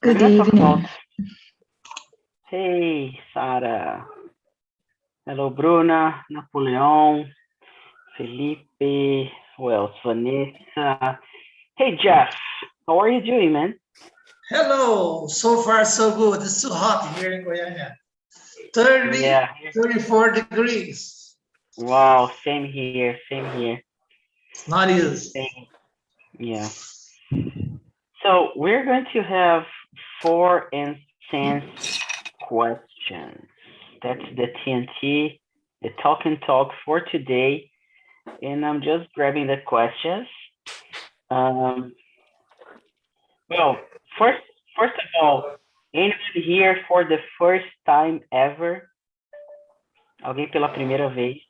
We're Good gonna talk about. evening. Hey, Sarah. Hello, Bruna, Napoleon, Felipe. Who else? Vanessa. Hey, Jeff. How are you doing, man? Hello, so far so good. It's too hot here in Goiânia. 30, Yeah. 34 degrees. Wow. Same here. Same here. It's not easy. Same. Yeah. So we're going to have 4 and 10 questions. That's the TNT, the talk and talk for today. And I'm just grabbing the questions. Well, first of all, anyone here for the first time ever? Alguém pela primeira vez?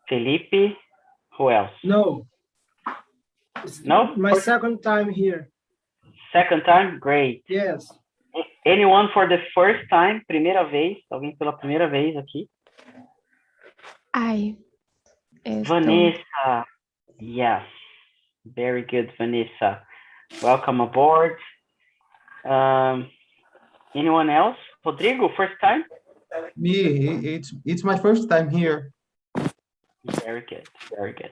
Felipe? Who else? No. No? My second time here. Second time? Great. Yes. Anyone for the first time? Primeira vez? Alguém pela primeira vez aqui? Ai, Vanessa. Yes. Very good, Vanessa. Welcome aboard. Anyone else? Rodrigo, first time? Me, it's my first time here. Very good, very good.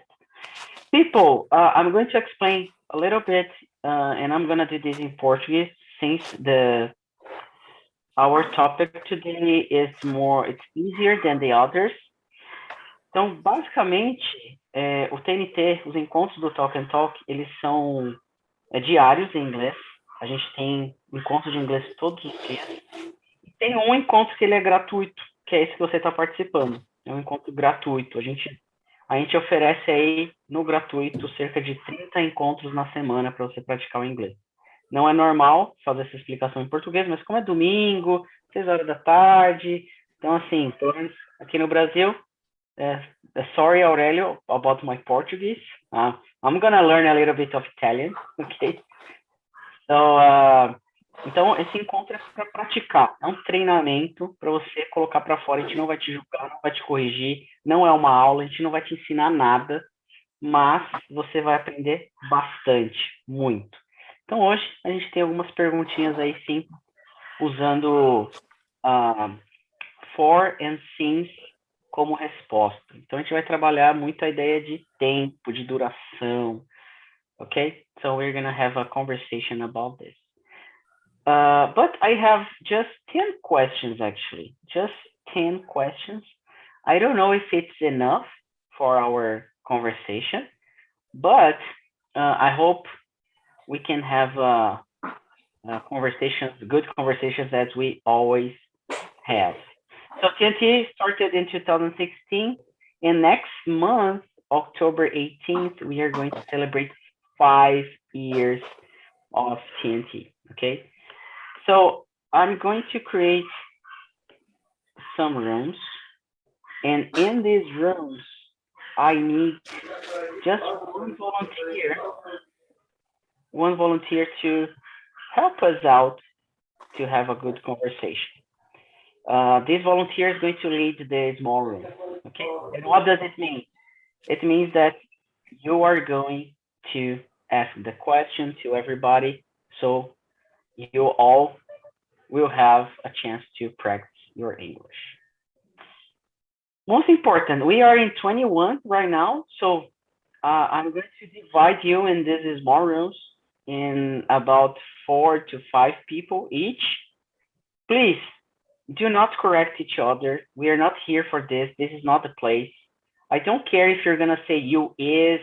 People, I'm going to explain a little bit, and I'm going to do this in Portuguese since our topic today is it's easier than the others. Então, basicamente, o TNT, os encontros do Talk and Talk, eles são diários em inglês. A gente tem encontros de inglês todos os dias. E tem um encontro que ele é gratuito, que é esse que você está participando. É um encontro gratuito. A gente oferece aí no gratuito cerca de 30 encontros na semana para você praticar o inglês. Não é normal fazer essa explicação em português, mas como é domingo, 6 horas da tarde, então assim, pelo menos aqui no Brasil, sorry Aurelio about my Portuguese. I'm gonna learn a little bit of Italian, okay? Então, esse encontro é para praticar, é um treinamento para você colocar para fora. A gente não vai te julgar, não vai te corrigir, não é uma aula, a gente não vai te ensinar nada, mas você vai aprender bastante, muito. Então, hoje a gente tem algumas perguntinhas aí, sim, usando for and since como resposta. Então, a gente vai trabalhar muito a ideia de tempo, de duração, ok? So, we're gonna have a conversation about this. But I have just 10 questions, actually. Just 10 questions. I don't know if it's enough for our conversation, but I hope we can have good conversations as we always have. So TNT started in 2016, and next month, October 18th, we are going to celebrate 5 years of TNT, okay? So I'm going to create some rooms, and in these rooms, I need just one volunteer to help us out to have a good conversation. This volunteer is going to lead the small room, okay? And what does it mean? It means that you are going to ask the question to everybody, so you all will have a chance to practice your English. Most important, we are in 21 right now, so I'm going to divide you in these small rooms in about 4 to 5 people each. Please do not correct each other. We are not here for this. This is not the place. I don't care if you're gonna say you is,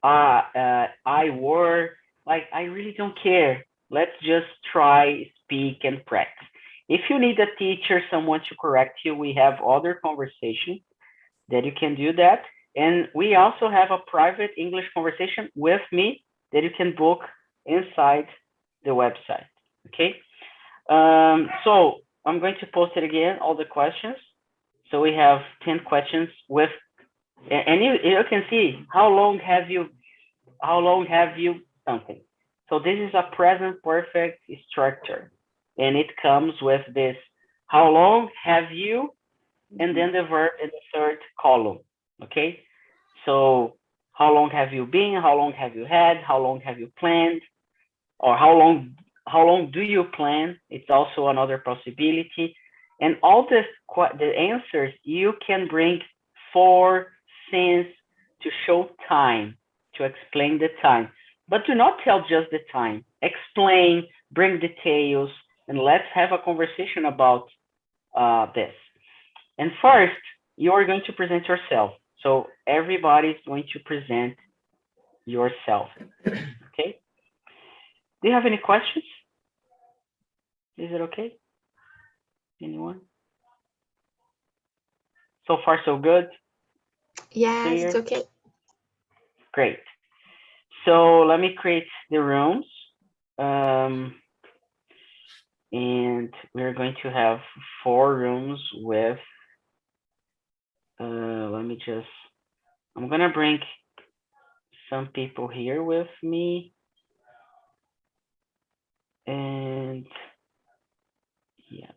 I were, like, I really don't care. Let's just try, speak, and practice. If you need a teacher, someone to correct you, we have other conversations that you can do that. And we also have a private English conversation with me that you can book inside the website, okay? So I'm going to post it again, all the questions. So we have 10 questions with, and you can see how long have you something. So this is a present perfect structure, and it comes with this, how long have you, and then the verb in the third column, okay? So how long have you been, how long have you had, how long have you planned, or how long do you plan? It's also another possibility. And all the answers, you can bring for, since, to show time, to explain the time. But do not tell just the time. Explain, bring details, and let's have a conversation about this. And first, you're going to present yourself. So everybody's going to present yourself. Okay? Do you have any questions? Is it okay? Anyone? So far, so good? Yes, Clear? it's okay. Great. So let me create the rooms. And we're going to have 4 rooms with, I'm gonna bring some people here with me. And yes,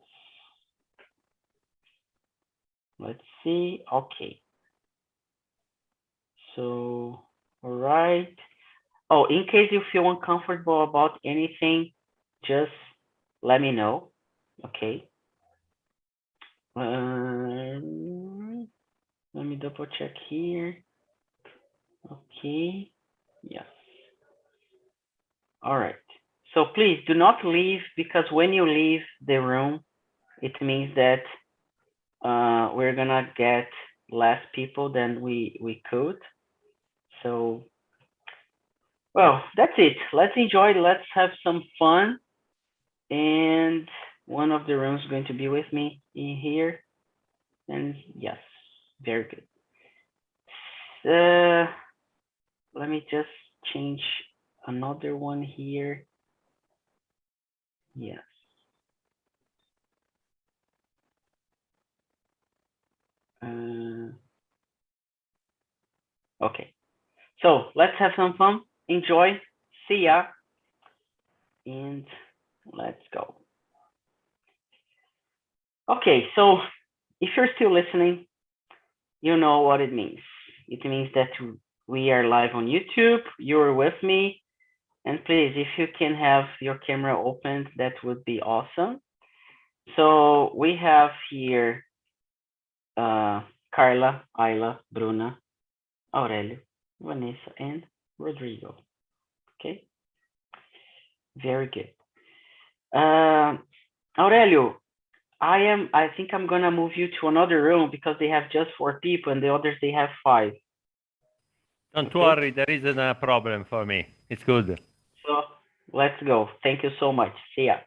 let's see, okay. So, all right. Oh, in case you feel uncomfortable about anything, just let me know, okay? Let me double check here. Okay, yes. All right. So please do not leave, because when you leave the room, it means that we're gonna get less people than we could. So, well, that's it. Let's enjoy, let's have some fun. And one of the rooms is going to be with me in here. And yes, very good. Let me just change another one here. Yes. Okay. So let's have some fun. Enjoy. See ya. And let's go. Okay, so if you're still listening, you know what it means. It means that we are live on YouTube. You're with me. And please, if you can have your camera opened, that would be awesome. So we have here Carla, Ayla, Bruna, Aurelio, Vanessa, and Rodrigo. Okay, very good. Aurelio, I think I'm gonna move you to another room because they have just 4 people and the others they have 5. Don't worry, there isn't a problem for me. It's good. So let's go. Thank you so much. See ya.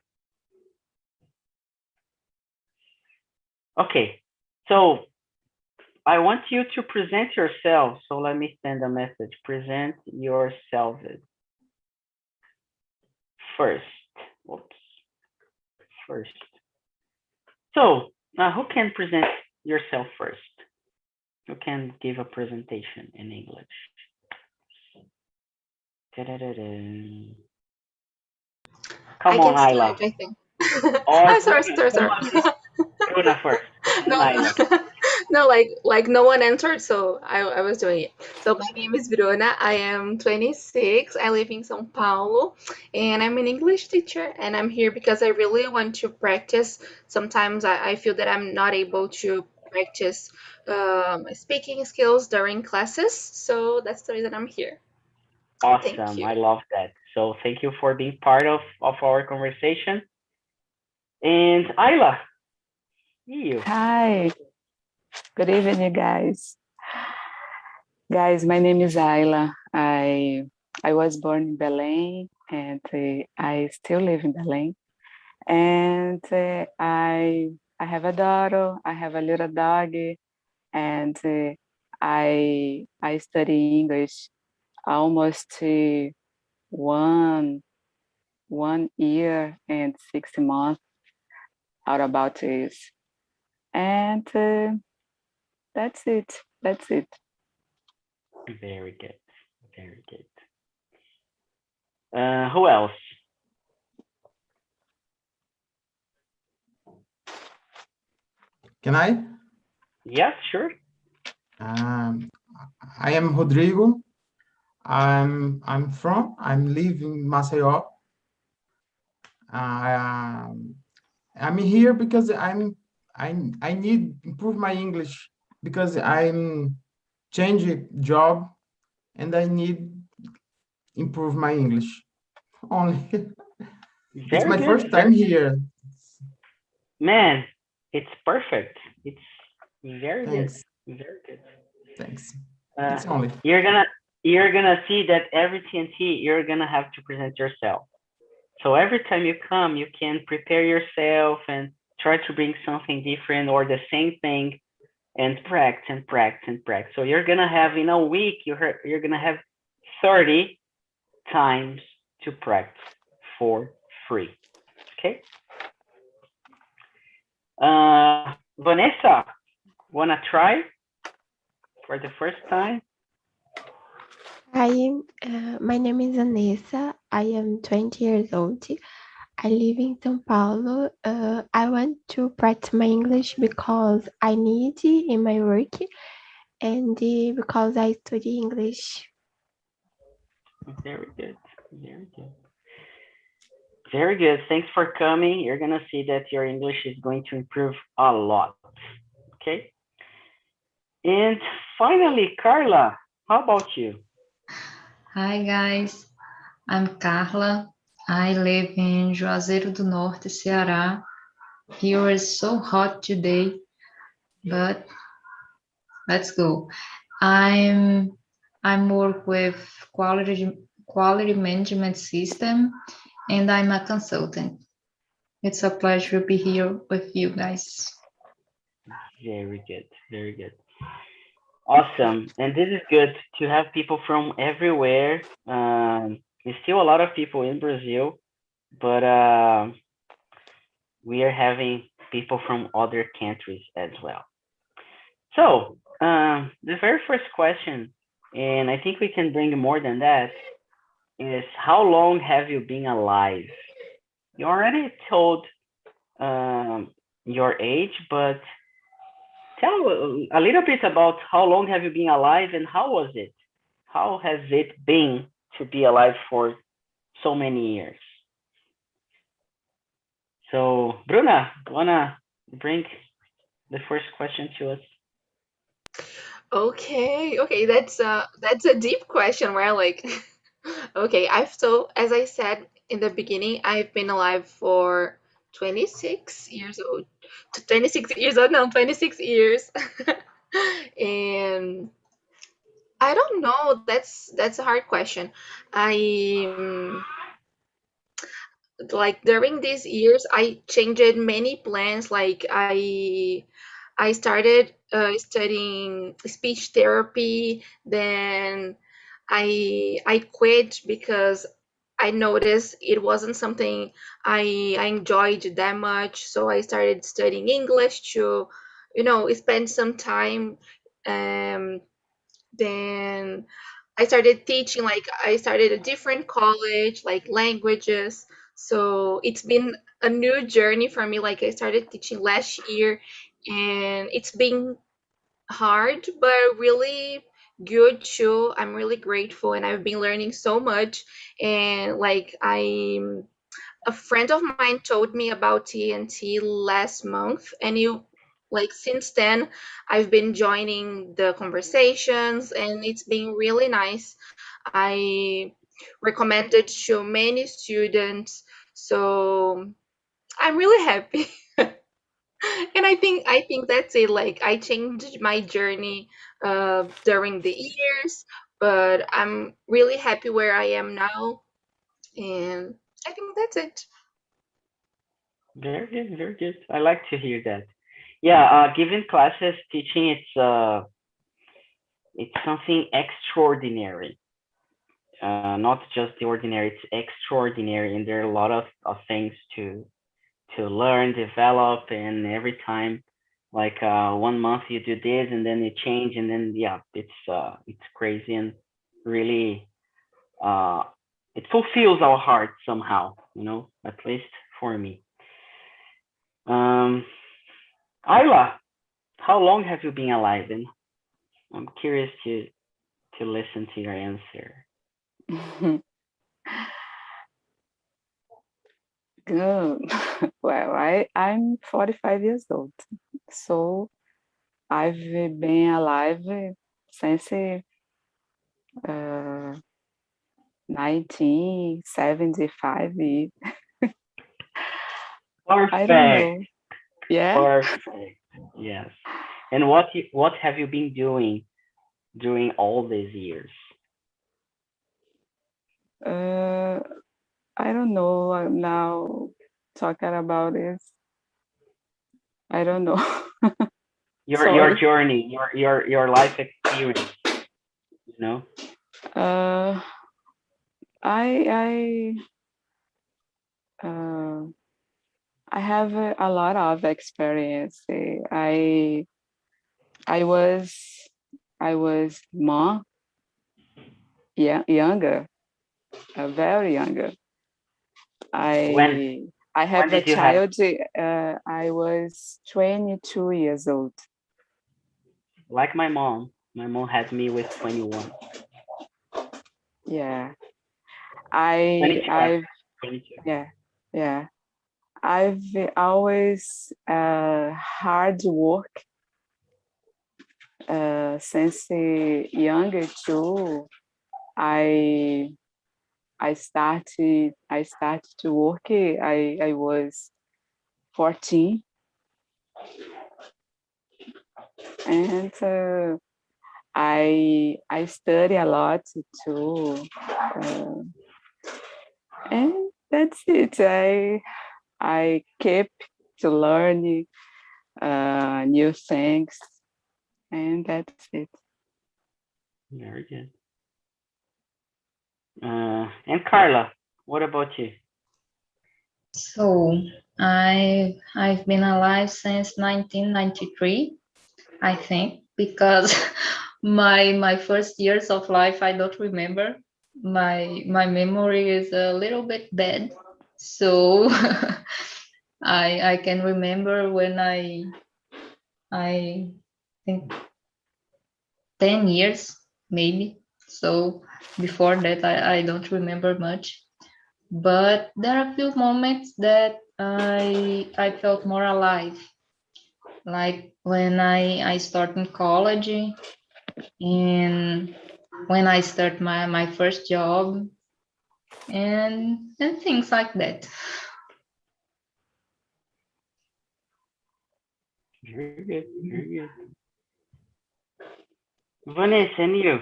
Okay, so I want you to present yourself. So let me send a message. Present yourself first. Oops. First. So who can present yourself first? Who can give a presentation in English? Come on, Ayla. I think. Or sorry. Bruna first. No, like no one answered, so I was doing it. So my name is Bruna. I am 26. I live in São Paulo, and I'm an English teacher. And I'm here because I really want to practice. Sometimes I feel that I'm not able to practice speaking skills during classes. So that's the reason I'm here. Awesome. I love that. So thank you for being part of our conversation. And Ayla, you. Hi, good evening, guys. Guys, my name is Ayla. I was born in Belém, and I still live in Belém. And I have a daughter. I have a little dog, and I study English almost 1 year and 6 months out about this. And that's it. That's it. Very good. Very good. Who else? Can I? Yes, sure. I am Rodrigo. I'm live in Maceió. I'm here because I need improve my English because I'm changing job and I need improve my English only. It's Very my good. first time here. Man, it's perfect. It's very good. Thanks. Very good. Thanks. Uh, It's only. you're gonna see that every TNT you're gonna have to present yourself. So every time you come, you can prepare yourself and try to bring something different or the same thing and practice and practice and practice. So you're gonna have in a week you're gonna have 30 times to practice for free. Okay. Vanessa, wanna try for the first time? Hi, my name is Vanessa. I am 20 years old. I live in São Paulo. I want to practice my English because I need it in my work and because I study English. Very good. Very good. Very good. Thanks for coming. You're gonna see that your English is going to improve a lot. Okay. And finally, Carla, how about you? Hi guys, I'm Carla. I live in Juazeiro do Norte, Ceará. Here is so hot today, but let's go. I'm work with quality management system, and I'm a consultant. It's a pleasure to be here with you guys. Very good. Very good. Awesome. And this is good to have people from everywhere. There's still a lot of people in Brazil, but we are having people from other countries as well. So the very first question, and I think we can bring more than that, is how long have you been alive? You already told your age, but tell a little bit about how long have you been alive and how was it? How has it been to be alive for so many years? So, Bruna, wanna bring the first question to us? Okay, that's a deep question, where like okay, as I said in the beginning, I've been alive for 26 years old. 26 years old, no, 26 years. And I don't know, that's a hard question. I like during these years I changed many plans. Like I started studying speech therapy, then I quit because I noticed it wasn't something I enjoyed that much. So I started studying English to, spend some time. Um, then I started teaching, like I started a different college, like languages. So it's been a new journey for me. Like I started teaching last year, and it's been hard, but really good too. I'm really grateful, and I've been learning so much. And like a friend of mine told me about TNT last month, and since then I've been joining the conversations, and it's been really nice. I recommended to many students, so I'm really happy. And I think that's it. Like I changed my journey during the years, but I'm really happy where I am now, and I think that's it. Very good, very good. I like to hear that. Yeah, giving classes, teaching, it's something extraordinary. Not just the ordinary, it's extraordinary, and there are a lot of things to learn, develop, and every time, like 1 month you do this, and then you change, and then yeah, it's crazy and really it fulfills our heart somehow, at least for me. Ayla, how long have you been alive? And I'm curious to listen to your answer. Good. Well, I'm 45 years old, so I've been alive since 1975. I don't Perfect. know. Yeah. Perfect. Yes. And what have you been doing during all these years? I don't know. I'm now talking about this. I don't know. Your Sorry. journey, your life experience, you know? I have a lot of experience. I was more younger, very younger. When I have a did you have? child. I was 22 years old. Like my mom. My mom had me with 21. Yeah, 22, I've 22. yeah. I've always hard work since younger too. I started to work. I was 14, and I study a lot too, and that's it. I kept to learn new things, and that's it. Very good. And Carla, what about you? So I've been alive since 1993, I think, because my first years of life I don't remember. My memory is a little bit bad, so I can remember when I think 10 years maybe. So before that I don't remember much. But there are a few moments that I felt more alive, like when I start in college and when I start my first job and things like that. Very good. Very good. Vanessa, and you?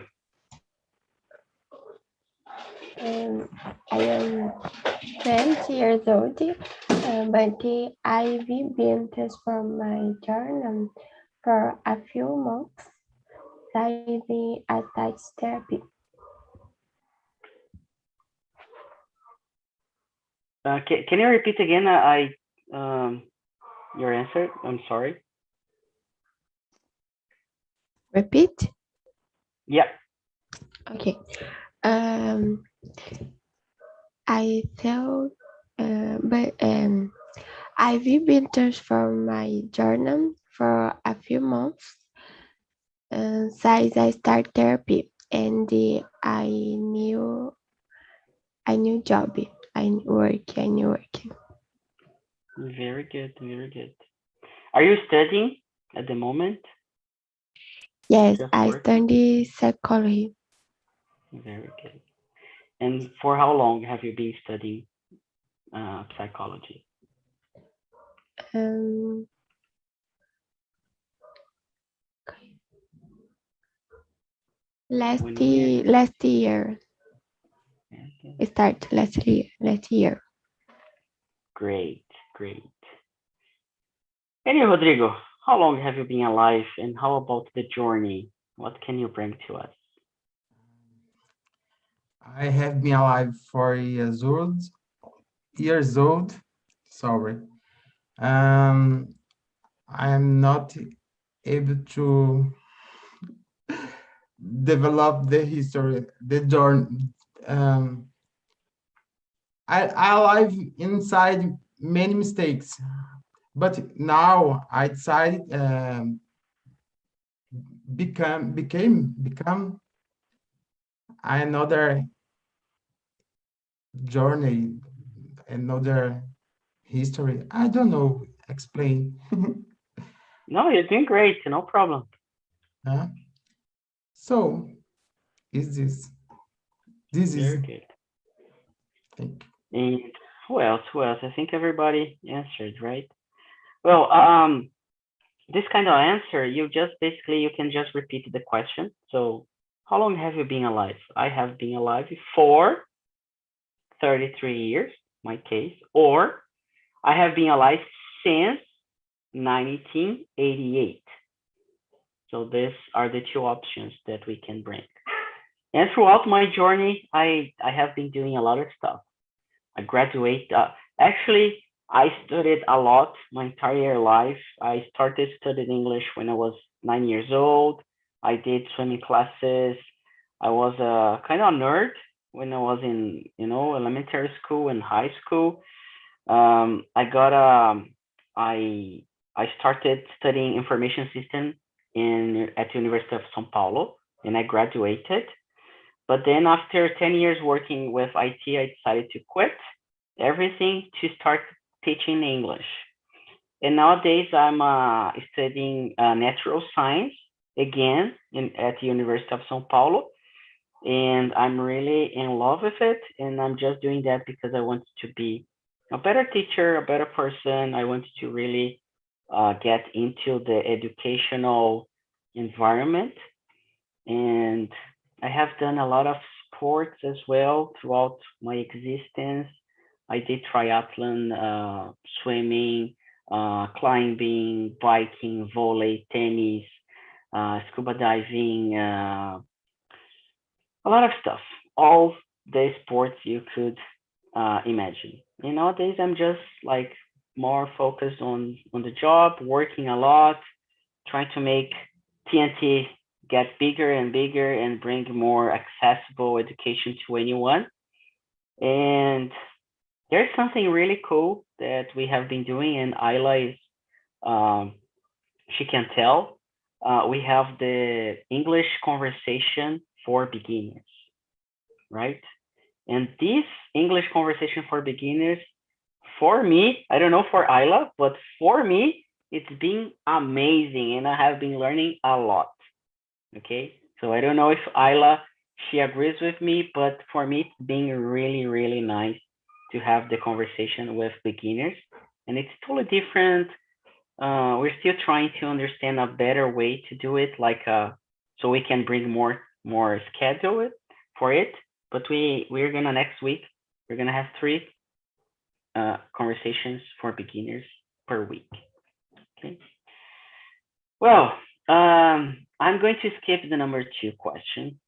I am 20 years old, but I've been transformed my journal for a few months, diving at that therapy. Can you repeat again? Your answer. I'm sorry. Repeat? Yeah. Okay. I felt, but I've been transformed my journal for a few months since I started therapy, and I knew job, I knew work. Very good. Very good. Are you studying at the moment? Yes, Just I work. study psychology. Very good. And for how long have you been studying psychology? Last 1 year. year. Okay. It started last year. Great. Great. And you, Rodrigo, how long have you been alive, and how about the journey? What can you bring to us? I have been alive 4 years old. Sorry. I am not able to develop the history, the journey. I live inside many mistakes, but now I decided become another journey, another History. I don't know. Explain. No, you're doing great. No problem. Huh? So, is this is Very good. thank And who else? Who else? I think everybody answered, right? Well, this kind of answer, you can just repeat the question. So, how long have you been alive? I have been alive for 33 years, my case, or I have been alive since 1988. So these are the two options that we can bring. And throughout my journey, I have been doing a lot of stuff. I graduate. Actually, I studied a lot my entire life. I started studying English when I was 9 years old. I did swimming classes. I was a kind of nerd when I was in, elementary school and high school. I got I started studying information system at the University of São Paulo, and I graduated. But then after 10 years working with IT, I decided to quit everything to start teaching English. And nowadays I'm studying natural science again at the University of São Paulo. And I'm really in love with it. And I'm just doing that because I want to be a better teacher, a better person. I want to really get into the educational environment. And I have done a lot of sports as well throughout my existence. I did triathlon, swimming, climbing, biking, volley, tennis, scuba diving, a lot of stuff. All the sports you could imagine. And nowadays, I'm just like more focused on the job, working a lot, trying to make TNT get bigger and bigger and bring more accessible education to anyone. And there's something really cool that we have been doing, and Ayla is, she can tell. We have the English conversation for beginners, right? And this English conversation for beginners, for me, I don't know for Ayla, but for me, it's been amazing, and I have been learning a lot. Okay, so I don't know if Ayla, she agrees with me, but for me, it's been really, really nice to have the conversation with beginners, and it's totally different. We're still trying to understand a better way to do it, like so we can bring more schedule for it. But we're gonna next week, we're gonna have 3 conversations for beginners per week. Okay. Well, I'm going to skip the number 2 question,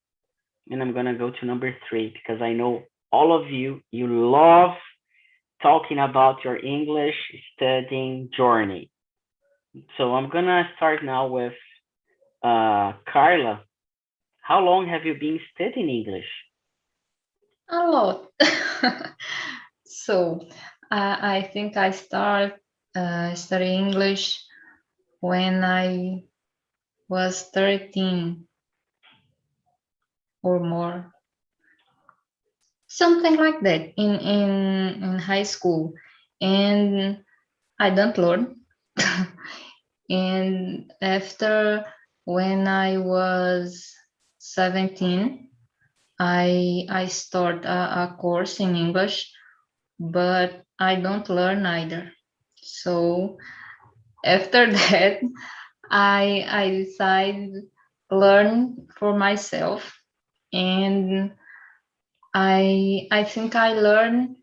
and I'm gonna go to number 3 because I know all of you love talking about your English studying journey. So I'm gonna start now with Carla. How long have you been studying English? A lot. So I think I started studying English when I was 13 or more, something like that, in high school, and I don't learn. And after, when I was 17, I start a course in English, but I don't learn either. So after that, I decided learn for myself, and I think I learned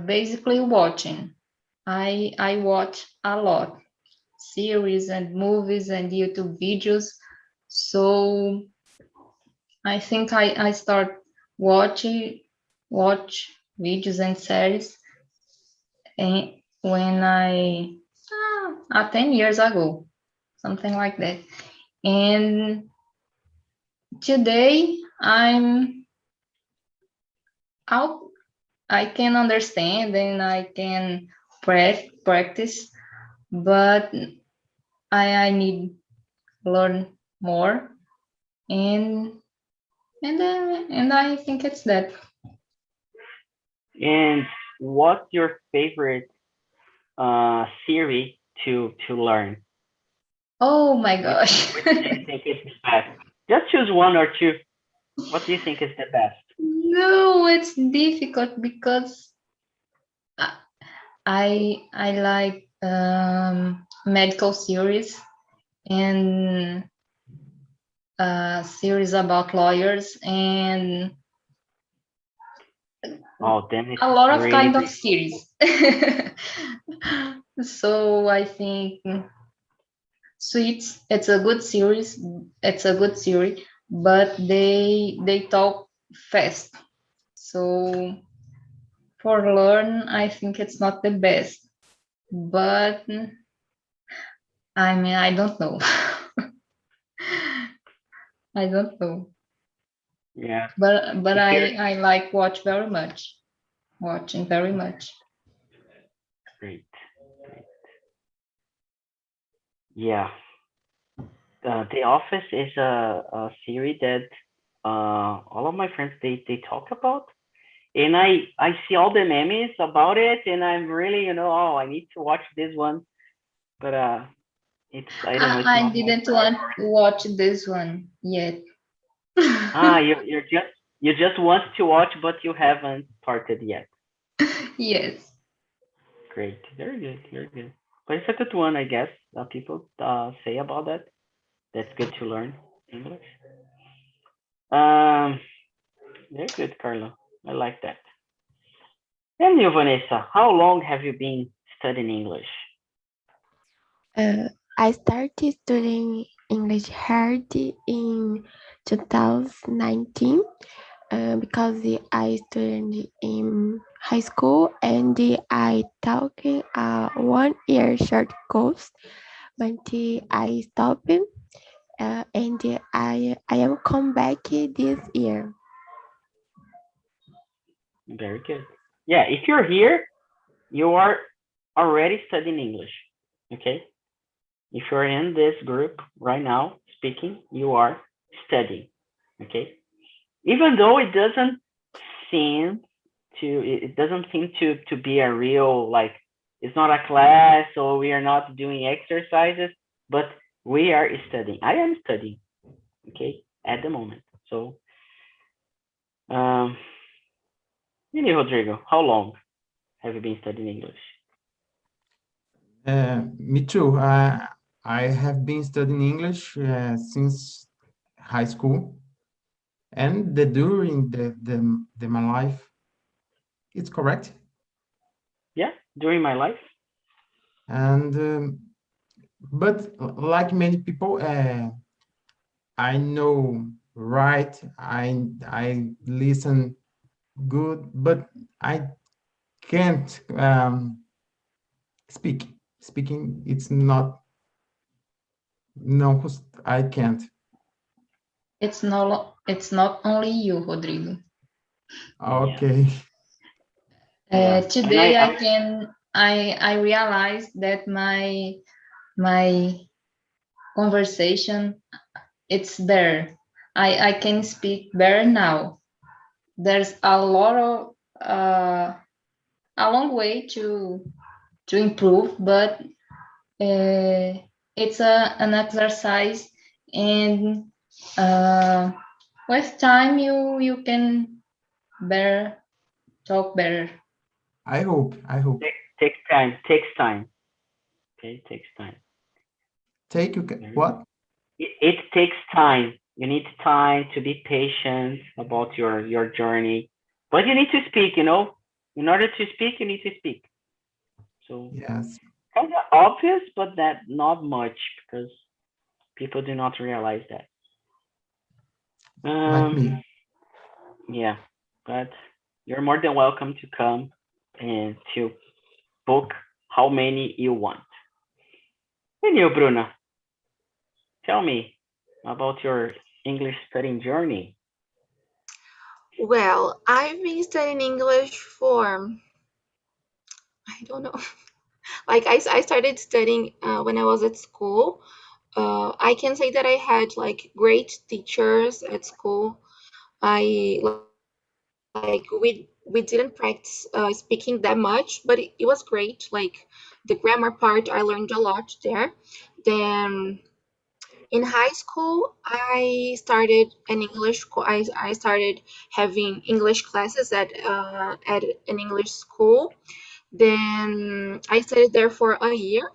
basically watching. I watch a lot series and movies and YouTube videos. So I think I start watch videos and series, and when I 10 years ago, something like that. And today I'm out. I can understand and I can practice, but I need learn more, and I think it's that. And what's your favorite Siri to learn? Oh my gosh. Which do you think is the best? Just choose one or two. What do you think is the best? No, it's difficult because I like medical series and series about lawyers and Oh, then it's a lot of really kind of difficult. series. So I think Suits, it's a good series. It's a good series, but they talk fast. So for learn, I think it's not the best. But I mean, I don't know. I don't know. Yeah. But If you're I like watching very much. great. Yeah. The Office is a series that all of my friends they talk about, and I see all the memes about it, and I'm really, oh, I need to watch this one, but it's, I don't know, it's I not my didn't want priority. to watch this one yet. You just want to watch, but you haven't started yet. Yes. Great, very good, very good. But it's a good one, I guess. People say about that. That's good to learn English. Um, very good, Carla. I like that. And you, Vanessa, how long have you been studying English? I started studying English hard in 2019 because I studied in high school and I took a 1 year short course, but I stopped and I am come back this year. Very good. Yeah, if you're here, you are already studying English. Okay? If you're in this group right now speaking, you are studying. Okay? Even though it doesn't seem to be a real, like, it's not a class, or we are not doing exercises, but we are studying. I am studying, okay, at the moment. So Rodrigo, how long have you been studying English? Me too. I have been studying English since high school, and during my life, it's correct. Yeah, during my life. And but like many people, I know right. I listen good, but I can't speak. Speaking, it's not. No, I can't. It's not only you, Rodrigo. Okay. Yeah, and Today I realized that my conversation it's better. I can speak better now. There's a lot of a long way to improve, but it's an exercise, and with time you can better talk better. I hope. takes time. Okay, takes time. Take you what? It takes time. You need time to be patient about your journey, but you need to speak. In order to speak, you need to speak. So Yes. kind of obvious, but that not much, because people do not realize that. Like me. Yeah, but you're more than welcome to come and to book how many you want. And you, Bruna, tell me about your English studying journey. Well, I've been studying English for, I don't know, like I started studying when I was at school. I can say that I had like great teachers at school. I like we didn't practice speaking that much, but it was great. Like the grammar part, I learned a lot there. Then in high school, I started I started having English classes at an English school. Then I studied there for a year.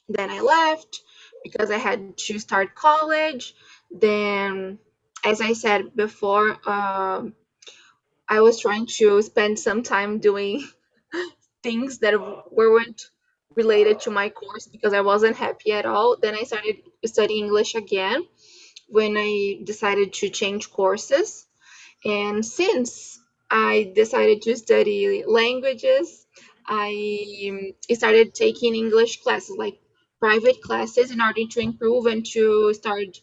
Then I left because I had to start college. Then, as I said before, I was trying to spend some time doing things that weren't related to my course because I wasn't happy at all. Then I started studying English again when I decided to change courses. And since I decided to study languages, I started taking English classes, like private classes, in order to improve and to start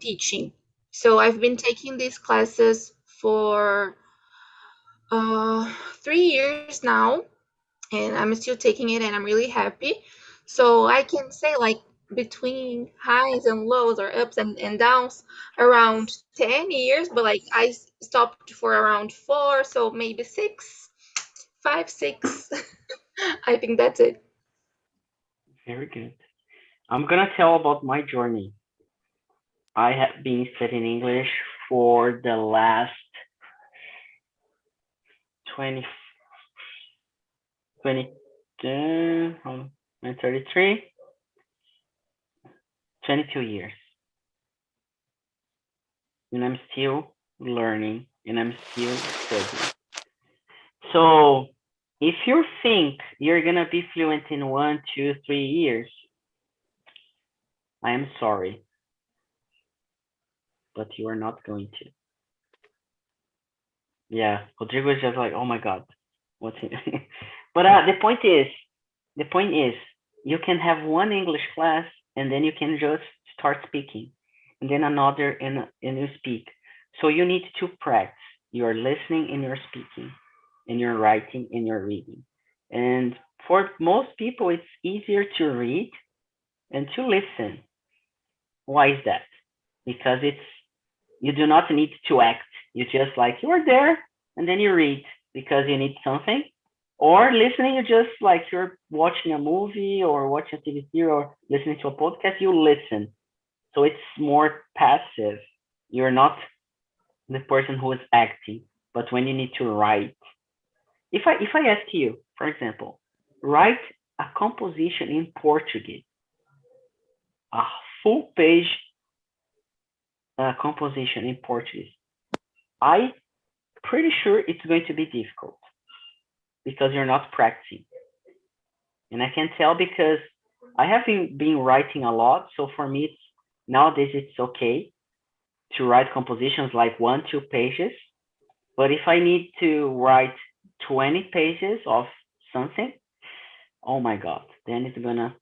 teaching. So I've been taking these classes for 3 years now, and I'm still taking it, and I'm really happy. So I can say, like, between highs and lows or ups and downs, around 10 years, but like stopped for around 4, so maybe 6, 5, 6. I think that's it. Very good. I'm gonna tell about my journey. I have been studying English for the last 20, 33, 22 years. And I'm still learning and I'm still studying. So if you think you're gonna be fluent in 1, 2, 3 years, I am sorry, but you are not going to. Yeah, Rodrigo is just like, oh my God, what's it? But the point is, you can have one English class and then you can just start speaking, and then another, and you speak. So you need to practice your listening and your speaking, and your writing and your reading. And for most people, it's easier to read and to listen. Why is that? Because you do not need to act. You just like, you are there and then you read because you need something. Or listening, you just like, you're watching a movie or watching a TV series or listening to a podcast, you listen. So it's more passive. You're not the person who is acting. But when you need to write, if I ask you, for example, write a composition in Portuguese, a full page composition in Portuguese, I pretty sure it's going to be difficult because you're not practicing. And I can tell because I have been writing a lot. So for me, nowadays it's okay to write compositions like 1, 2 pages. But if I need to write 20 pages of something, oh my God, then it's gonna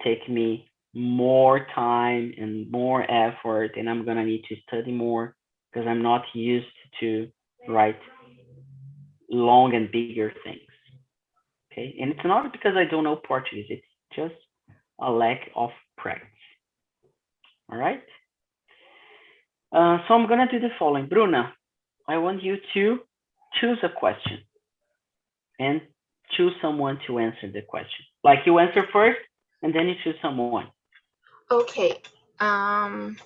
take me more time and more effort, and I'm gonna need to study more because I'm not used to write long and bigger things. Okay, and it's not because I don't know Portuguese, it's just a lack of practice. All right. So I'm gonna do the following. Bruna, I want you to choose a question and choose someone to answer the question. Like, you answer first and then you choose someone. Okay. Let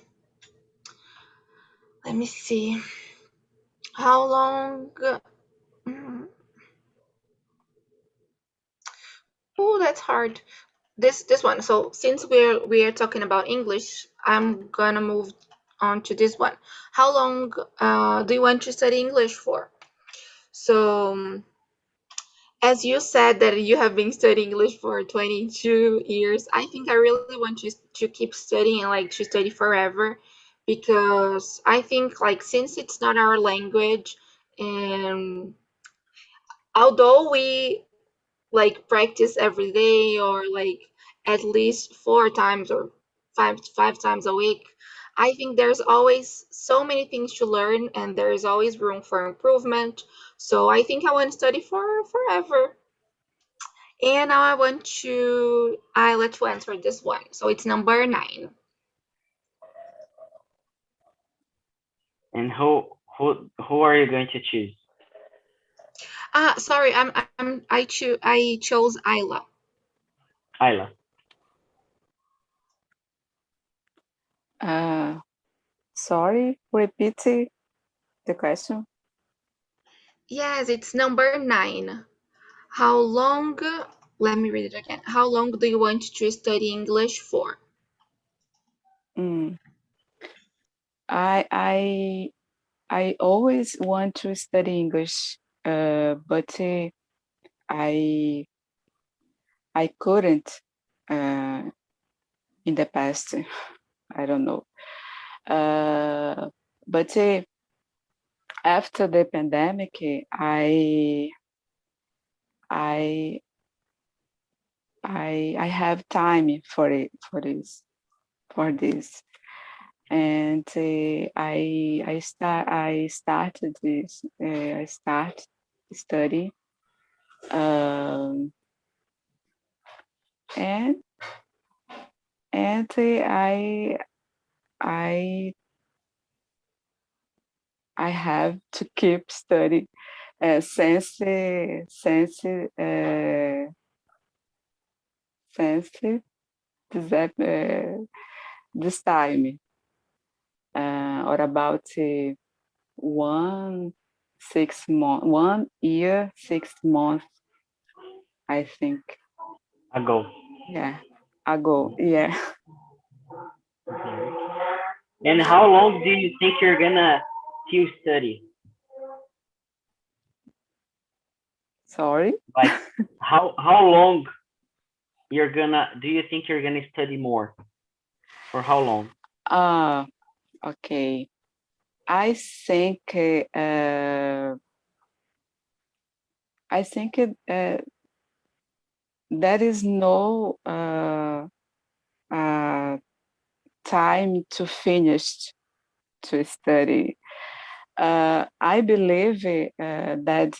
me see. How long? Oh, that's hard. This one. So since we are talking about English, I'm gonna move on to this one. How long do you want to study English for? So, as you said that you have been studying English for 22 years, I think I really want you to keep studying and like to study forever, because I think, like, since it's not our language, and although we like practice every day or like at least 4 times or five times a week, I think there's always so many things to learn and there is always room for improvement. So I think I want to study for forever. And now I let you answer this one. So it's number 9. And who are you going to choose? Sorry, I chose Isla. Ayla. Sorry, repeat the question. Yes, it's number 9. How long, let me read it again. How long do you want to study English for? I always want to study English, but I couldn't in the past. I don't know. But after the pandemic, I have time for this, and I started this. I start study, and I have to keep study since this time, or about 1 year, 6 months, I think. Ago. Yeah, ago. Yeah. And how long do you think you're gonna still study? Sorry. Like, how long do you think you're gonna study more? For how long? Okay. I think there is no time to finish to study. I believe that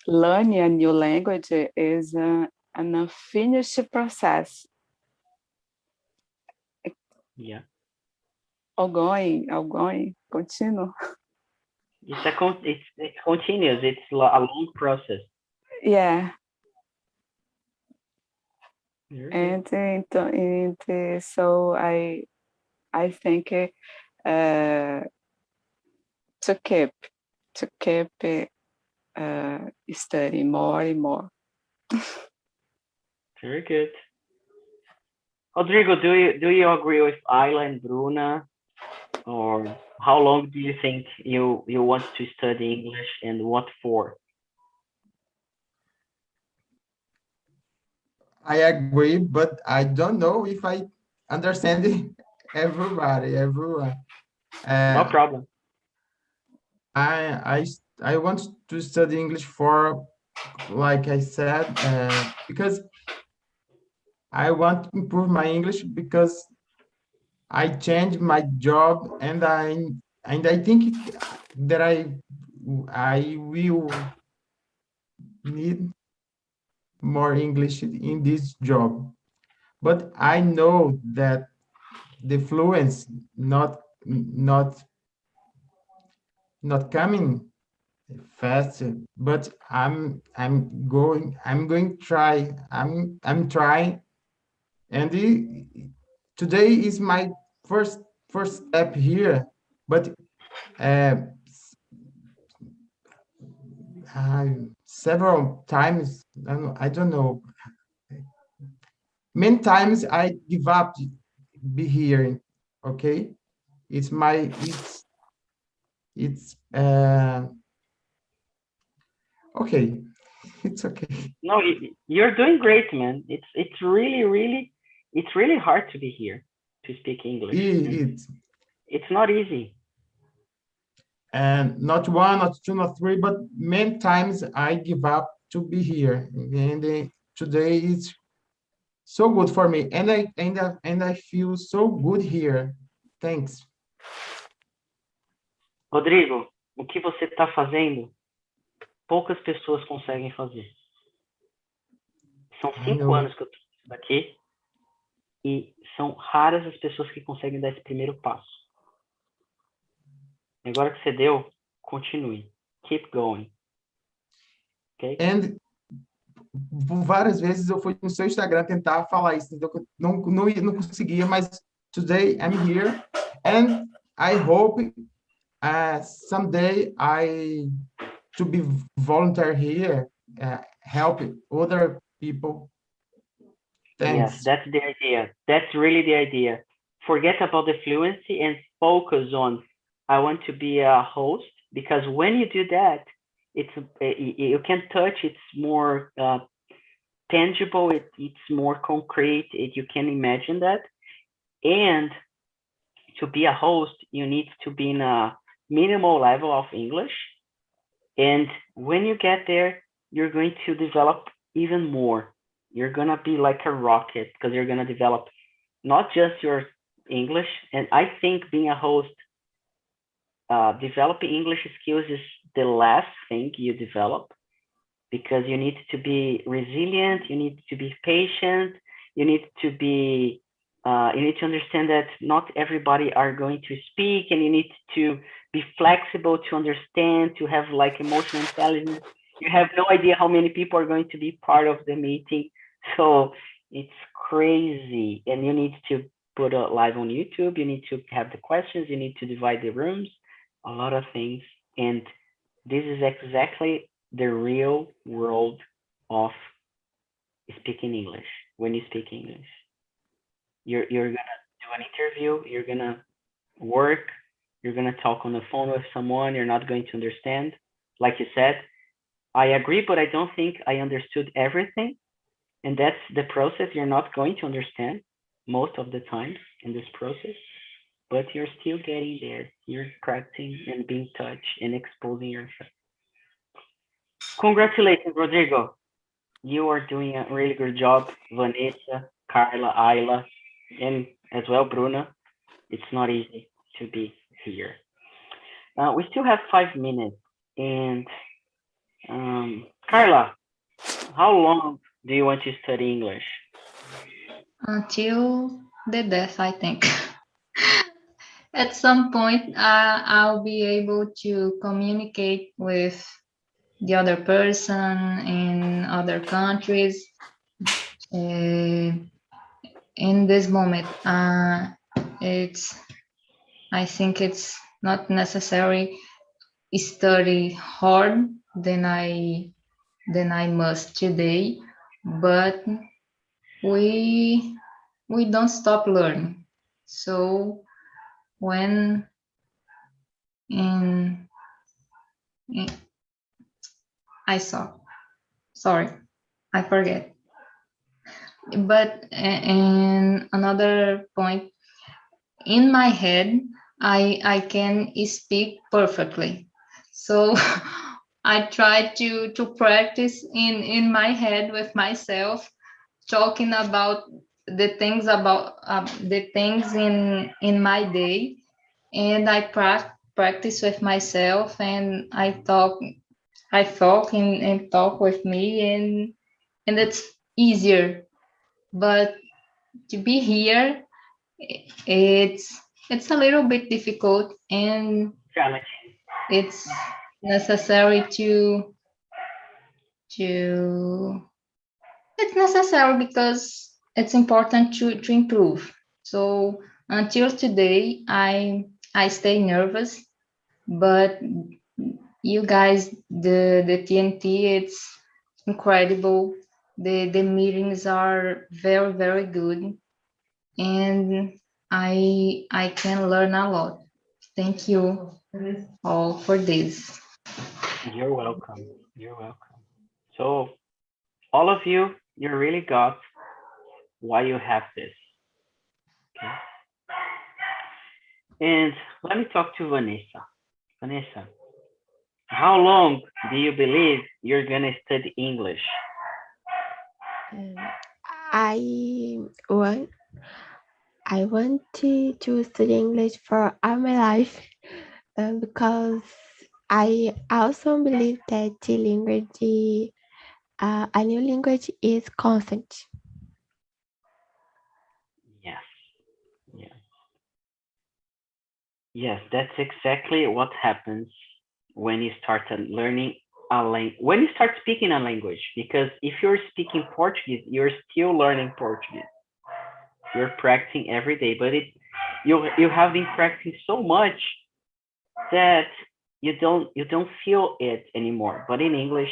learning a new language is an unfinished process. Yeah. Ongoing, continuous. It's continuous. It's a long process. Yeah. Very And so I think to keep study more and more. Very good. Rodrigo, do you agree with Ayla and Bruna? Or how long do you think you want to study English, and what for? I agree, but I don't know if I understand everyone. No problem. I want to study English for, like I said, because I want to improve my English, because I changed my job, and I think that I will need more English in this job. But I know that the fluence not coming fast, but I'm going try. I'm trying, and today is my first step here, but uh, several times, I don't know, many times I give up be here. Okay, it's okay. It's okay. No, you're doing great, man. It's really hard to be here to speak English. It's not easy. And not one, not two, not three, but many times I give up to be here. And today it's so good for me, and I feel so good here. Thanks. Rodrigo, o que você está fazendo, poucas pessoas conseguem fazer. São 5 anos que eu estou aqui e são raras as pessoas que conseguem dar esse primeiro passo. Agora que você deu, continue. Keep going. Okay? And várias vezes eu fui no seu Instagram tentar falar isso, entendeu? Eu não conseguia, mas today I'm here, and I hope someday I to be volunteer here, help other people. Yes, Thanks. that's the idea. That's really the idea. Forget about the fluency and focus on, I want to be a host, because when you do that, you can touch, it's more tangible, it's more concrete, you can imagine that. And to be a host, you need to be in a minimal level of English. And when you get there, you're going to develop even more. You're going to be like a rocket because you're going to develop not just your English. And I think being a host, developing English skills is the last thing you develop, because you need to be resilient, you need to be patient, you need to be you need to understand that not everybody are going to speak, and you need to be flexible to understand, to have like emotional intelligence. You have no idea how many people are going to be part of the meeting, so it's crazy. And you need to put it live on YouTube, you need to have the questions, you need to divide the rooms, a lot of things. And this is exactly the real world of speaking English. When you speak English, you're gonna do an interview, you're gonna work, you're gonna talk on the phone with someone, you're not going to understand. Like you said, I agree, but I don't think I understood everything. And that's the process. You're not going to understand most of the times in this process, but you're still getting there. You're practicing and being touched and exposing yourself. Congratulations, Rodrigo. You are doing a really good job. Vanessa, Carla, Ayla, and as well, Bruna. It's not easy to be here. We still have 5 minutes. And Carla, how long do you want to study English? Until the death, I think. At some point, I'll be able to communicate with the other person in other countries. In this moment, I think it's not necessary study hard than I must today, but we don't stop learning. So when sorry, I forget. But in another point, in my head, I can speak perfectly. So I try to practice in my head with myself, talking about the things in my day, and I practice with myself, and I talk and talk with me, and it's easier. But to be here, it's a little bit difficult, and Challenging. it's necessary it's necessary because it's important to improve. So until today, I stay nervous, but you guys, the TNT, it's incredible. The meetings are very, very good, and I can learn a lot. Thank you all for this. You're welcome. You're welcome. So all of you, you really got why you have this. Okay. And let me talk to Vanessa. Vanessa, how long do you believe you're gonna study English? I want to study English for all my life, because I also believe that the language, a new language is constant. Yes. Yes. Yes, that's exactly what happens when you start learning when you start speaking a language, because if you're speaking Portuguese, you're still learning Portuguese. You're practicing every day, but you have been practicing so much that you don't feel it anymore. But in English,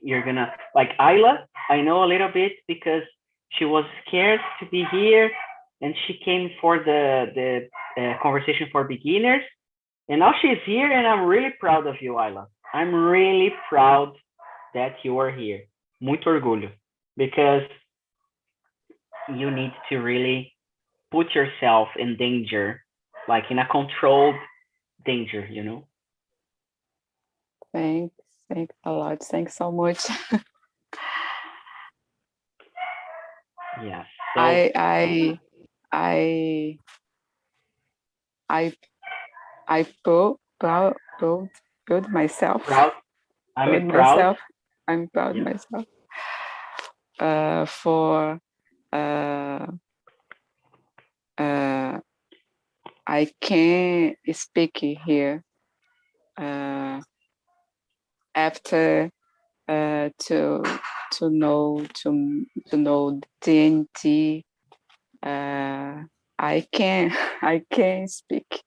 you're gonna, like Ayla, I know a little bit because she was scared to be here, and she came for the conversation for beginners, and now she's here, and I'm really proud of you, Ayla. I'm really proud that you are here. Muito orgulho, because you need to really put yourself in danger, like in a controlled danger, you know? Thanks a lot. Thanks so much. Yeah. So, I proud myself. proud. I'm proud. I'm proud Yeah. myself for I can speak here after to know TNT. I can speak.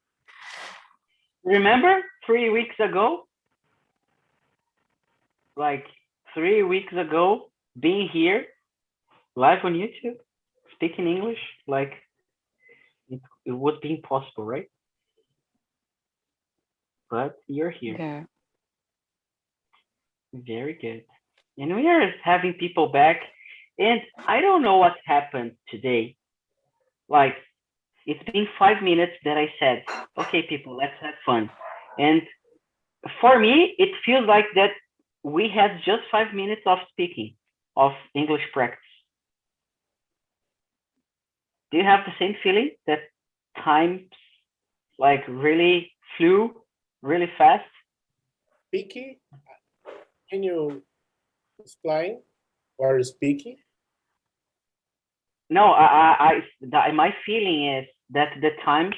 Remember 3 weeks ago? Like 3 weeks ago, being here, live on YouTube, speaking English, like it would be impossible, right? But you're here. Yeah. Very good. And we are having people back, and I don't know what happened today. Like, it's been 5 minutes that I said, okay, people, let's have fun. And for me, it feels like that we had just 5 minutes of speaking, of English practice. Do you have the same feeling that time like really flew really fast? Speaking, can you explain what is speaking? No, my feeling is that the time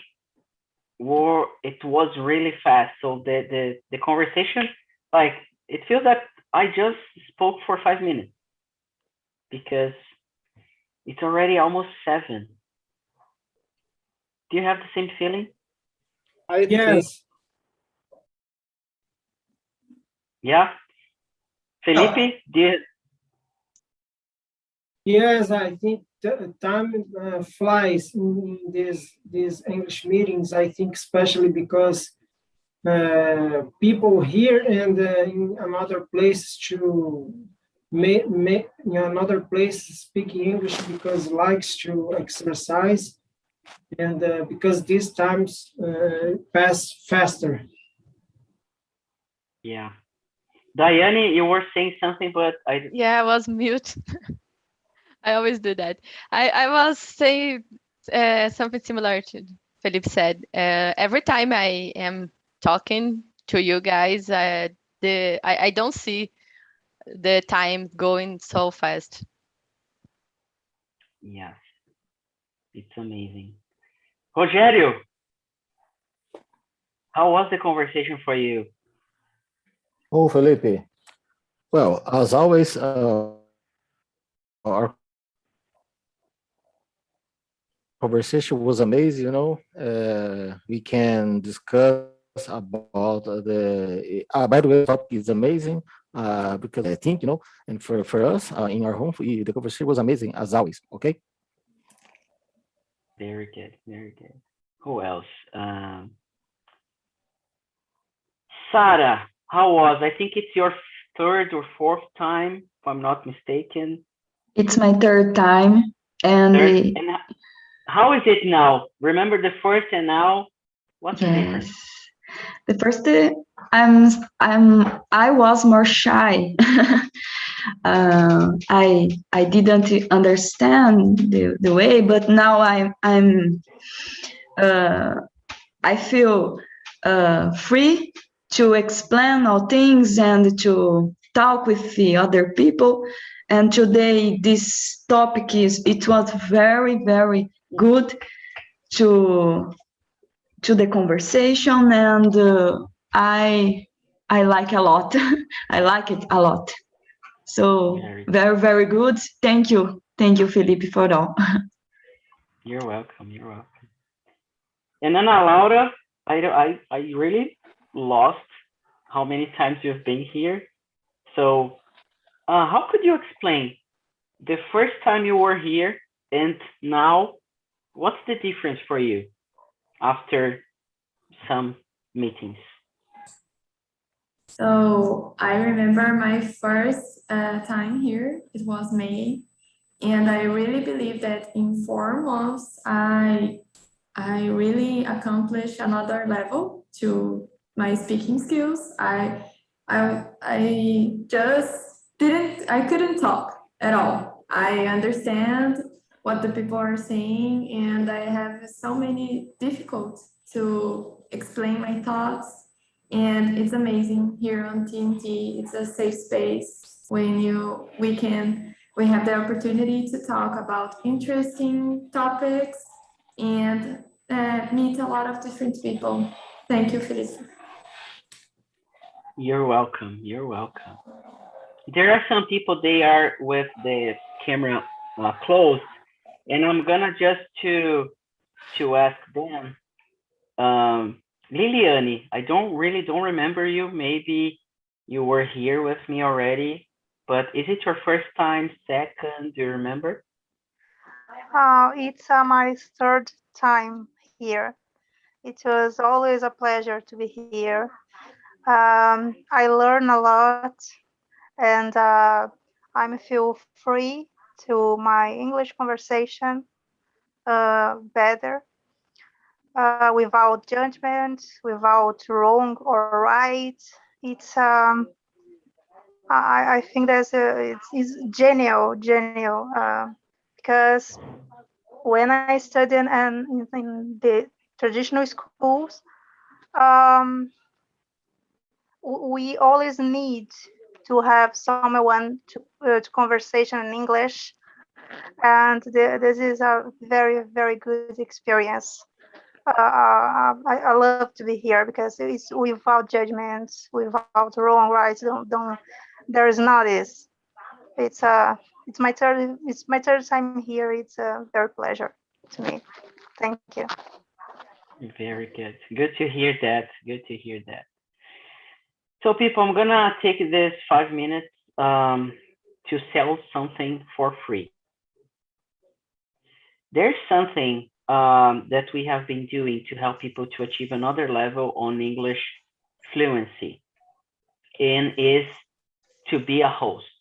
it was really fast. So the conversation, like it feels that I just spoke for 5 minutes because it's already almost 7. Do you have the same feeling? Yes. Yeah. Felipe, do you? Yes, I think time flies in these English meetings. I think especially because people here and in another place in another place speaking English because likes to exercise, and because these times pass faster. Yeah. Diane, you were saying something, but Yeah, I was mute. I always do that. I was saying something similar to Felipe said. Every time I am talking to you guys, I don't see the time going so fast. Yes, it's amazing. Rogério, how was the conversation for you? Oh, Felipe. Well, as always, our conversation was amazing, you know. We can discuss about by the way, the topic is amazing because I think, you know, and for us in our home, the conversation was amazing as always, okay? Very good, very good. Who else? Sarah, how was? I think it's your 3rd or 4th time, if I'm not mistaken. It's my 3rd time, and, and how is it now? Remember the first and now? What's the difference? The first, I was more shy. I didn't understand the way, but now I feel free to explain all things and to talk with the other people. And today this topic it was very, very good to the conversation, and I I like a lot. I like it a lot. So very, very good. Thank you. Thank you, Felipe, for all. You're welcome. You're welcome. And Ana Laura, I really lost how many times you've been here. So how could you explain the first time you were here and now? What's the difference for you after some meetings? So I remember my first time here, it was May, and I really believe that in 4 months, I really accomplished another level to my speaking skills. I couldn't talk at all. I understand what the people are saying, and I have so many difficulties to explain my thoughts. And it's amazing here on TNT. It's a safe space when we have the opportunity to talk about interesting topics and meet a lot of different people. Thank you, Felipe. You're welcome. You're welcome. There are some people, they are with the camera closed, and I'm gonna just to ask them. Liliane, I don't remember you. Maybe you were here with me already, but is it your first time, second? Do you remember? It's my third time here. It was always a pleasure to be here. I learn a lot, and I feel free to my English conversation better, without judgment, without wrong or right. It's I think it's genial, because when I studied in the traditional schools, um, we always need to have someone to conversation in English, and this is a very, very good experience. I love to be here because it's without judgments, without wrong, right. Don't there is not this. It's my third time here. It's a very pleasure to me. Thank you. Very good. Good to hear that. Good to hear that. So people, I'm gonna take this 5 minutes to sell something for free. There's something that we have been doing to help people to achieve another level on English fluency, and is to be a host.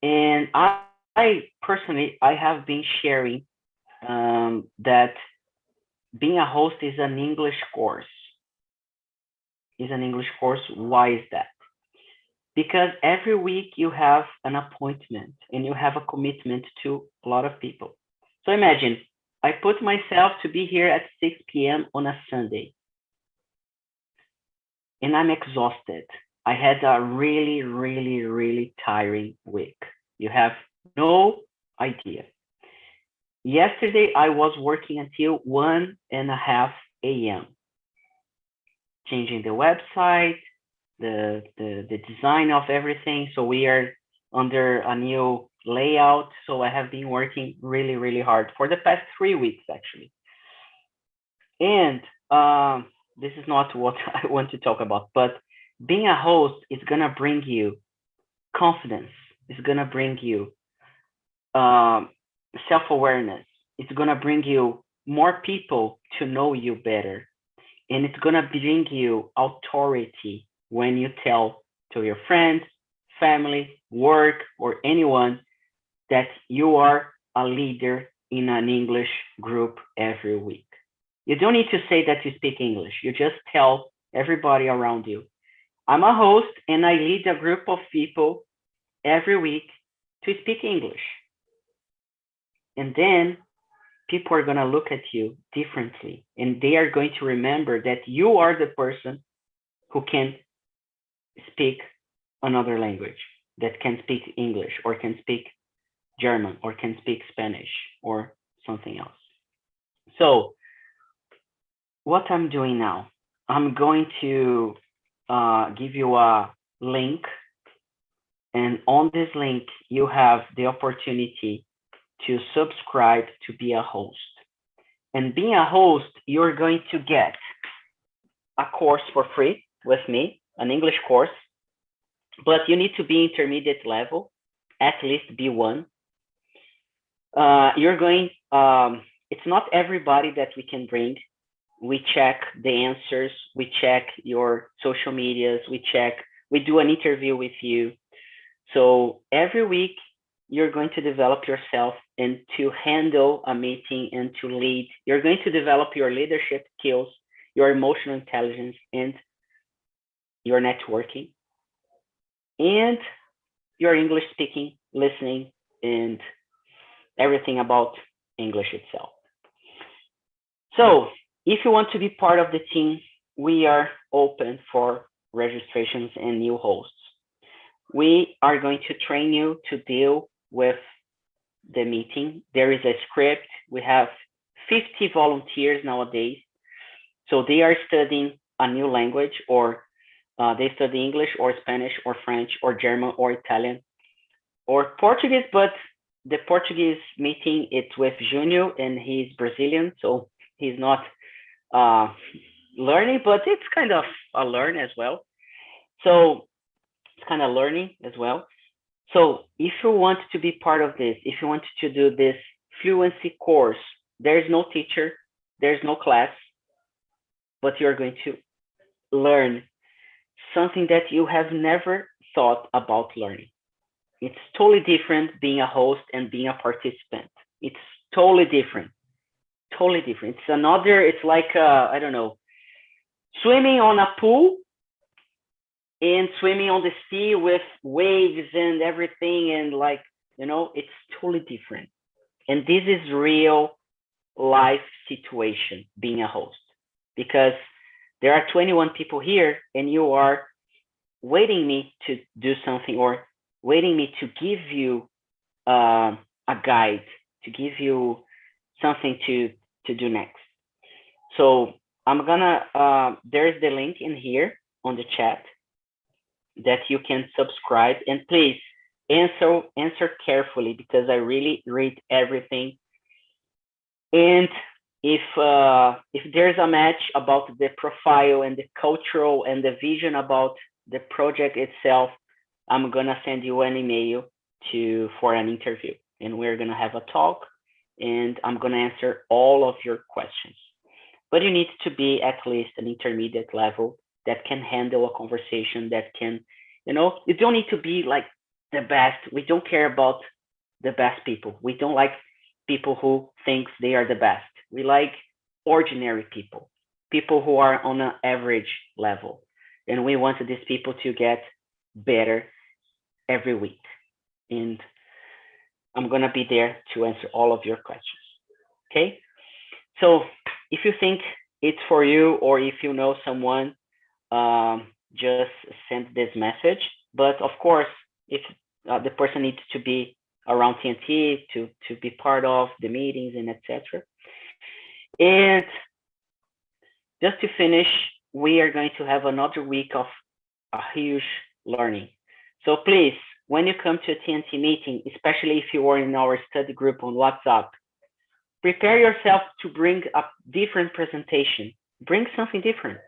And I personally, I have been sharing that being a host is an English course. Why is that? Because every week you have an appointment and you have a commitment to a lot of people. So imagine, I put myself to be here at 6 p.m. on a Sunday, and I'm exhausted. I had a really, really, really tiring week. You have no idea. Yesterday, I was working until 1:30 a.m. changing the website, the design of everything. So we are under a new layout. So I have been working really, really hard for the past 3 weeks, actually. And this is not what I want to talk about, but being a host is gonna bring you confidence. It's gonna bring you self-awareness. It's gonna bring you more people to know you better. And it's gonna bring you authority when you tell to your friends, family, work, or anyone that you are a leader in an English group every week. You don't need to say that you speak English. You just tell everybody around you, I'm a host and I lead a group of people every week to speak English. And then people are going to look at you differently, and they are going to remember that you are the person who can speak another language, that can speak English or can speak German or can speak Spanish or something else. So what I'm doing now, I'm going to give you a link, and on this link you have the opportunity to subscribe to be a host. And being a host, you're going to get a course for free with me, an English course, but you need to be intermediate level, at least B1. It's not everybody that we can bring. We check the answers, we check your social medias, we do an interview with you. So every week you're going to develop yourself and to handle a meeting and to lead. You're going to develop your leadership skills, your emotional intelligence, and your networking, and your English speaking, listening, and everything about English itself. So if you want to be part of the team, we are open for registrations and new hosts. We are going to train you to deal with the meeting. There is a script. We have 50 volunteers nowadays. So they are studying a new language, or they study English or Spanish or French or German or Italian or Portuguese, but the Portuguese meeting, it's with Júnior, and he's Brazilian, so he's not learning, but it's kind of a learn as well. So it's kind of learning as well. So if you want to be part of this, if you want to do this fluency course, there's no teacher, there's no class, but you're going to learn something that you have never thought about learning. It's totally different being a host and being a participant. It's totally different. Totally different. It's like, I don't know, swimming on a pool and swimming on the sea with waves and everything. And like, it's totally different. And this is real life situation, being a host, because there are 21 people here and you are waiting me to do something, or waiting me to give you a guide, to give you something to do next. So I'm gonna, there's the link in here on the chat that you can subscribe, and please answer carefully, because I really read everything. And if there's a match about the profile and the cultural and the vision about the project itself, I'm gonna send you an email for an interview, and we're gonna have a talk, and I'm gonna answer all of your questions. But you need to be at least an intermediate level that can handle a conversation, that can, you don't need to be like the best. We don't care about the best people. We don't like people who thinks they are the best. We like ordinary people who are on an average level. And we want these people to get better every week. And I'm going to be there to answer all of your questions. Okay? So if you think it's for you, or if you know someone, just send this message. But of course, if the person needs to be around TNT to be part of the meetings and etc. And just to finish, we are going to have another week of a huge learning. So please, when you come to a TNT meeting, especially if you are in our study group on WhatsApp, prepare yourself to bring a different presentation. Bring something different.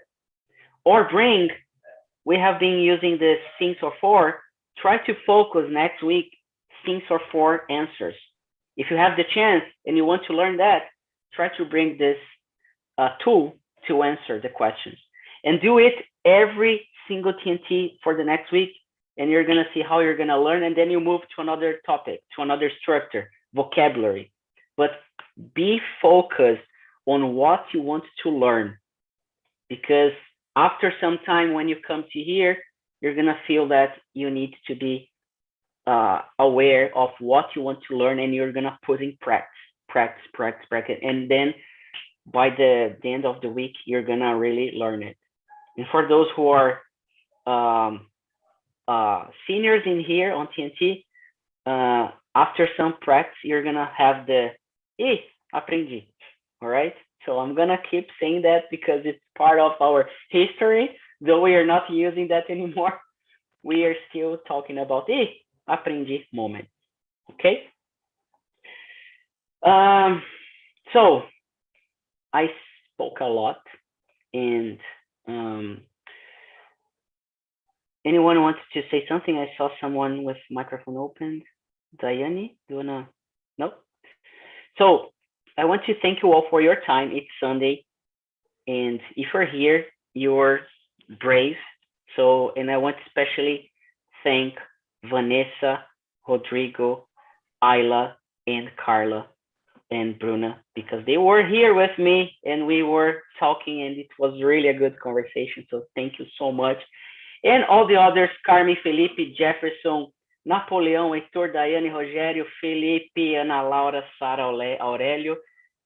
Or we have been using this things or for, try to focus next week, things or for answers. If you have the chance and you want to learn that, try to bring this tool to answer the questions. And do it every single TNT for the next week, and you're gonna see how you're gonna learn, and then you move to another topic, to another structure, vocabulary. But be focused on what you want to learn, because after some time when you come to here, you're gonna feel that you need to be aware of what you want to learn, and you're gonna put in practice, and then by the end of the week, you're gonna really learn it. And for those who are seniors in here on TNT, after some practice, you're gonna have the aprendi, all right? So I'm gonna keep saying that because it's part of our history, though we are not using that anymore, we are still talking about the aprendi moment. Okay? So I spoke a lot, and anyone wants to say something? I saw someone with microphone open. Daiane, do you wanna? No? So I want to thank you all for your time. It's Sunday, and if you're here, you're brave. So, and I want to especially thank Vanessa, Rodrigo, Ayla, and Carla, and Bruna, because they were here with me and we were talking, and it was really a good conversation. So thank you so much. And all the others, Carmen, Felipe, Jefferson, Napoleão, Heitor, Daiane, Rogério, Felipe, Ana Laura, Sara, Aurélio,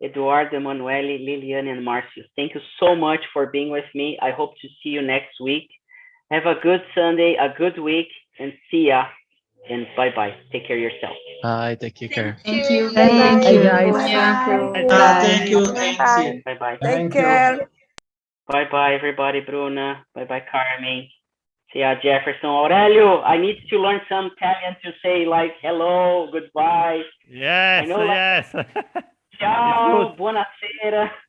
Eduardo, Emanuele, Liliane, and Marcio. Thank you so much for being with me. I hope to see you next week. Have a good Sunday, a good week, and see ya. And bye-bye. Take care of yourself. Bye. Take care. Thank you. Thank Thank you. you. Guys. Thank you. Bye. Bye-bye. Thank Take care. Bye-bye, everybody. Bruna. Bye-bye, Carmen. See ya, Jefferson. Aurelio, I need to learn some Italian to say, like, hello, goodbye. Yes, I know, like, yes. ciao, buonasera.